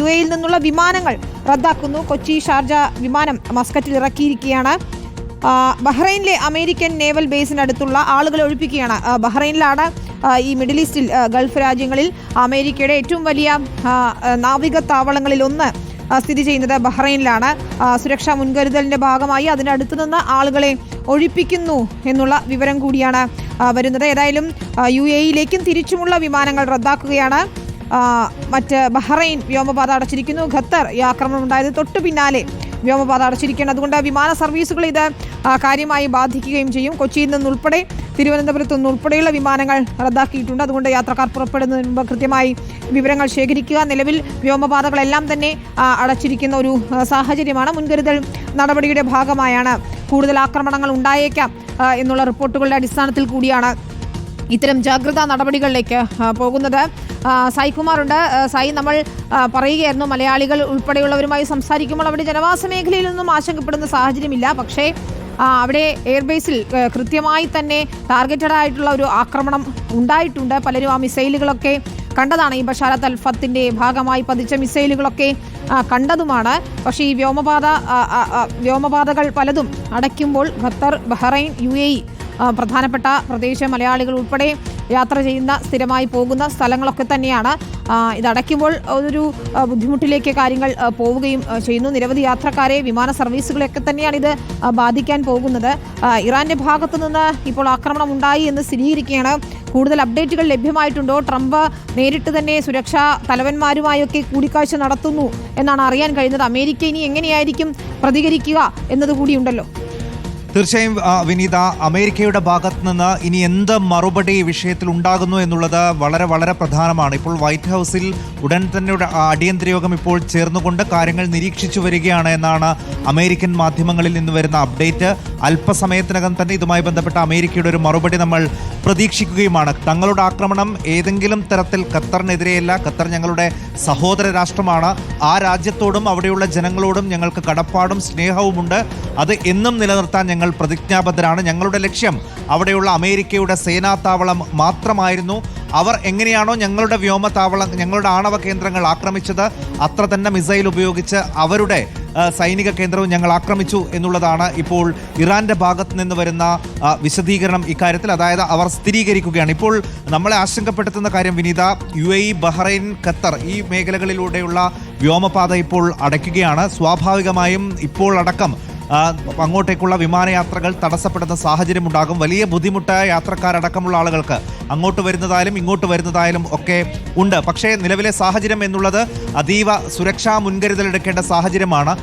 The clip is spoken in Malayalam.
UAE യിൽ നിന്നുള്ള വിമാനങ്ങൾ റദ്ദാക്കുന്നു. കൊച്ചി ഷാർജ വിമാനം മസ്കറ്റിൽ ഇറക്കിയിരിക്കുകയാണ്. ബഹ്റൈനിലെ അമേരിക്കൻ നേവൽ ബേസിനടുത്തുള്ള ആളുകളെ ഒഴിപ്പിക്കുകയാണ്. ബഹ്റൈനിലാണ് ഈ മിഡിൽ ഈസ്റ്റിൽ ഗൾഫ് രാജ്യങ്ങളിൽ അമേരിക്കയുടെ ഏറ്റവും വലിയ നാവിക താവളങ്ങളിൽ ഒന്ന് സ്ഥിതി ചെയ്യുന്നത് ബഹ്റൈനിലാണ്. സുരക്ഷാ മുൻകരുതലിന്റെ ഭാഗമായി അതിനടുത്തു നിന്ന് ആളുകളെ ഒഴിപ്പിക്കുന്നു എന്നുള്ള വിവരം കൂടിയാണ് വരുന്നത്. ഏതായാലും UAE യിലേക്കും തിരിച്ചുമുള്ള വിമാനങ്ങൾ റദ്ദാക്കുകയാണ്. മറ്റ് ബഹ്റൈൻ വ്യോമപാത അടച്ചിരിക്കുന്നു. ഖത്തർ ഈ ആക്രമണം ഉണ്ടായത് തൊട്ടു പിന്നാലെ വ്യോമപാത അടച്ചിരിക്കുകയാണ്. അതുകൊണ്ട് വിമാന സർവീസുകൾ ഇത് കാര്യമായി ബാധിക്കുകയും ചെയ്യും. കൊച്ചിയിൽ നിന്നുൾപ്പെടെ തിരുവനന്തപുരത്തു നിന്നുൾപ്പെടെയുള്ള വിമാനങ്ങൾ റദ്ദാക്കിയിട്ടുണ്ട്. അതുകൊണ്ട് യാത്രക്കാർ പുറപ്പെടുന്നതിന് മുമ്പ് കൃത്യമായി വിവരങ്ങൾ ശേഖരിക്കുക. നിലവിൽ വ്യോമപാതകളെല്ലാം തന്നെ അടച്ചിരിക്കുന്ന ഒരു സാഹചര്യമാണ്. മുൻകരുതൽ നടപടിയുടെ ഭാഗമായാണ് കൂടുതൽ ആക്രമണങ്ങൾ ഉണ്ടായേക്കാം എന്നുള്ള റിപ്പോർട്ടുകളുടെ അടിസ്ഥാനത്തിൽ കൂടിയാണ് ഇത്തരം ജാഗ്രതാ നടപടികളിലേക്ക് പോകുന്നത്. സായികുമാറുണ്ട്. സായി, നമ്മൾ പറയുകയായിരുന്നു മലയാളികൾ ഉൾപ്പെടെയുള്ളവരുമായി സംസാരിക്കുമ്പോൾ അവിടെ ജനവാസ മേഖലയിൽ നിന്നും ആശങ്കപ്പെടുന്ന സാഹചര്യമില്ല. പക്ഷേ അവിടെ എയർബേസിൽ കൃത്യമായി തന്നെ ടാർഗറ്റഡ് ആയിട്ടുള്ള ഒരു ആക്രമണം ഉണ്ടായിട്ടുണ്ട്. പലരും ആ മിസൈലുകളൊക്കെ കണ്ടതാണ്. ഈ ബഷാരത്ത് അൽ ഫത്തിന്റെ ഭാഗമായി പതിച്ച മിസൈലുകളൊക്കെ കണ്ടതുമാണ്. പക്ഷേ ഈ വ്യോമപാതകൾ പലതും അടയ്ക്കുമ്പോൾ ഖത്തർ, ബഹ്റൈൻ, UAE പ്രധാനപ്പെട്ട പ്രദേശ മലയാളികൾ ഉൾപ്പെടെ യാത്ര ചെയ്യുന്ന സ്ഥിരമായി പോകുന്ന സ്ഥലങ്ങളൊക്കെ തന്നെയാണ്. ഇതടയ്ക്കുമ്പോൾ ഒരു ബുദ്ധിമുട്ടിലേക്ക് കാര്യങ്ങൾ പോവുകയും ചെയ്യുന്നു. നിരവധി യാത്രക്കാരെ, വിമാന സർവീസുകളെയൊക്കെ തന്നെയാണ് ഇത് ബാധിക്കാൻ പോകുന്നത്. ഇറാന്റെ ഭാഗത്തു നിന്ന് ഇപ്പോൾ ആക്രമണം ഉണ്ടായി എന്ന് സ്ഥിരീകരിക്കുകയാണ്. കൂടുതൽ അപ്ഡേറ്റുകൾ ലഭ്യമായിട്ടുണ്ടോ? ട്രംപ് നേരിട്ട് തന്നെ സുരക്ഷാ തലവന്മാരുമായൊക്കെ കൂടിക്കാഴ്ച നടത്തുന്നു എന്നാണ് അറിയാൻ കഴിയുന്നത്. അമേരിക്ക ഇനി എങ്ങനെയായിരിക്കും പ്രതികരിക്കുക എന്നതുകൂടിയുണ്ടല്ലോ. തീർച്ചയായും വിനീത, അമേരിക്കയുടെ ഭാഗത്ത് നിന്ന് ഇനി എന്ത് മറുപടി വിഷയത്തിൽ ഉണ്ടാകുന്നു എന്നുള്ളത് വളരെ വളരെ പ്രധാനമാണ്. ഇപ്പോൾ വൈറ്റ് ഹൗസിൽ ഉടൻ തന്നെ അടിയന്തര യോഗം ഇപ്പോൾ ചേർന്നുകൊണ്ട് കാര്യങ്ങൾ നിരീക്ഷിച്ചു വരികയാണ് എന്നാണ് അമേരിക്കൻ മാധ്യമങ്ങളിൽ നിന്ന് വരുന്ന അപ്ഡേറ്റ്. അല്പസമയത്തിനകം തന്നെ ഇതുമായി ബന്ധപ്പെട്ട അമേരിക്കയുടെ ഒരു മറുപടി നമ്മൾ പ്രതീക്ഷിക്കുകയുമാണ്. തങ്ങളുടെ ആക്രമണം ഏതെങ്കിലും തരത്തിൽ ഖത്തറിനെതിരെയല്ല, ഖത്തർ ഞങ്ങളുടെ സഹോദര രാഷ്ട്രമാണ്. ആ രാജ്യത്തോടും അവിടെയുള്ള ജനങ്ങളോടും ഞങ്ങൾക്ക് കടപ്പാടും സ്നേഹവുമുണ്ട്. അത് എന്നും നിലനിർത്താൻ ഞങ്ങൾ പ്രതിജ്ഞാബദ്ധരാണ്. ഞങ്ങളുടെ ലക്ഷ്യം അവിടെയുള്ള അമേരിക്കയുടെ സേനാതാവളം മാത്രമായിരുന്നു. അവർ എങ്ങനെയാണോ ഞങ്ങളുടെ വ്യോമതാവളം, ഞങ്ങളുടെ ആണവ കേന്ദ്രങ്ങൾ ആക്രമിച്ചത്, അത്ര തന്നെ മിസൈൽ ഉപയോഗിച്ച് അവരുടെ സൈനിക കേന്ദ്രവും ഞങ്ങൾ ആക്രമിച്ചു എന്നുള്ളതാണ് ഇപ്പോൾ ഇറാന്റെ ഭാഗത്ത് നിന്ന് വരുന്ന വിശദീകരണം ഇക്കാര്യത്തിൽ. അതായത് അവർ സ്ഥിരീകരിക്കുകയാണ്. ഇപ്പോൾ നമ്മളെ ആശങ്കപ്പെടുത്തുന്ന കാര്യം വിനീത, UAE, ബഹ്റൈൻ, ഖത്തർ ഈ മേഖലകളിലൂടെയുള്ള വ്യോമപാത ഇപ്പോൾ അടയ്ക്കുകയാണ്. സ്വാഭാവികമായും ഇപ്പോൾ അടക്കം അങ്ങോട്ടേക്കുള്ള വിമാനയാത്രകൾ തടസ്സപ്പെടുന്ന സാഹചര്യമുണ്ടാകും. വലിയ ബുദ്ധിമുട്ടായ യാത്രക്കാരടക്കമുള്ള ആളുകൾക്ക് അങ്ങോട്ട് വരുന്നതായാലും ഇങ്ങോട്ട് വരുന്നതായാലും ഒക്കെ ഉണ്ട്. പക്ഷേ നിലവിലെ സാഹചര്യം എന്നുള്ളത് അതീവ സുരക്ഷാ മുൻകരുതലെടുക്കേണ്ട സാഹചര്യമാണ്.